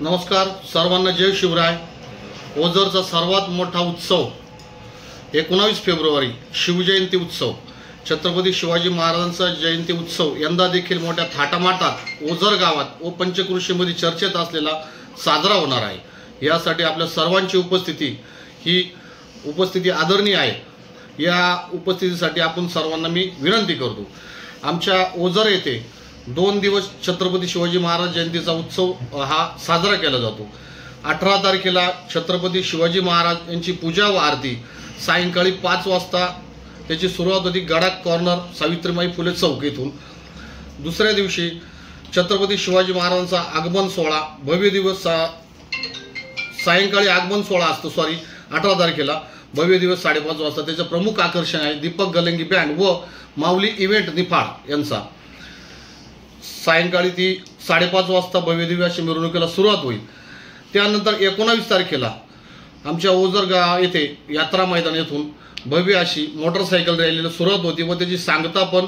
नमस्कार सर्वांना, जय शिवराय। ओझरचा सर्वात मोठा उत्सव 19 फेब्रुवारी शिवजयंती उत्सव, छत्रपती शिवाजी महाराजांचा जयंती उत्सव यंदा देखील मोठ्या थाटामाटात ओझर गावात व पंचक्रोशीमध्ये चर्चेत असलेला साजरा होणार आहे। यासाठी आपल्या सर्वांची उपस्थिती आदरणीय आहे। या उपस्थितीसाठी आपण सर्वांना मी विनंती करतो। आमच्या ओझर येथे 2 दिवस छत्रपती शिवाजी महाराज जयंतीचा उत्सव हा साजरा केला जातो। 18 तारखेला छत्रपती शिवाजी महाराज यांची पूजा व आरती सायंकाळी 5 वाजता त्याची सुरुवात होती गडाख कॉर्नर सावित्रीबाई फुले चौक येथून। दुसऱ्या दिवशी छत्रपती शिवाजी महाराजांचा आगमन सोहळा भव्य दिवस सायंकाळी आगमन सोहळा असतो। 18 तारखेला भव्य दिवस 5:30 वाजता। त्याचं प्रमुख आकर्षण आहे दीपक गलंगी बँड व माऊली इव्हेंट निफाड यांचा। सायंकाळी ती 5:30 वाजता भव्य दिव्य अशी मिरवणुकीला सुरुवात होईल। त्यानंतर 19 तारखेला आमच्या ओझर गाव येथे यात्रा मैदान येथून भव्य अशी मोटरसायकल रॅलीला सुरुवात होती व त्याची सांगता पण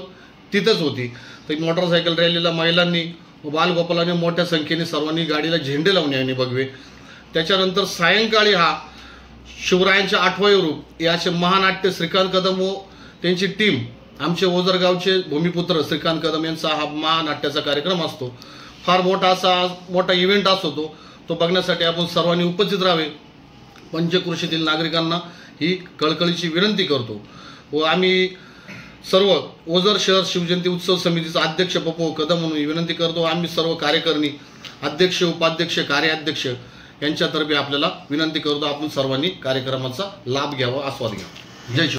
तिथंच होती। तर मोटरसायकल रॅलीला महिलांनी व बालगोपालांनी मोठ्या संख्येने सर्वांनी गाडीला झेंडे लावणे आणि भगवे। त्याच्यानंतर सायंकाळी हा शिवरायांचे 8वे रूप याचे महानाट्य श्रीकांत कदम व त्यांची टीम, आमचे ओझर गावचे भूमिपुत्र श्रीकांत कदम यांचा हा महानाट्याचा कार्यक्रम असतो। फार मोठा इव्हेंट असतो तो बघण्यासाठी आपण सर्वांनी उपस्थित राहावे पंचक्रोशीतील नागरिकांना ही कळकळीची विनंती करतो। व आम्ही सर्व ओझर शहर शिवजयंती उत्सव समितीचा अध्यक्ष पप्पू कदम म्हणून विनंती करतो। आम्ही सर्व कार्यकारिणी अध्यक्ष, उपाध्यक्ष, कार्याध्यक्ष यांच्यातर्फे आपल्याला विनंती करतो, आपण सर्वांनी कार्यक्रमाचा लाभ घ्यावा, आस्वाद घ्यावा। जय शिव।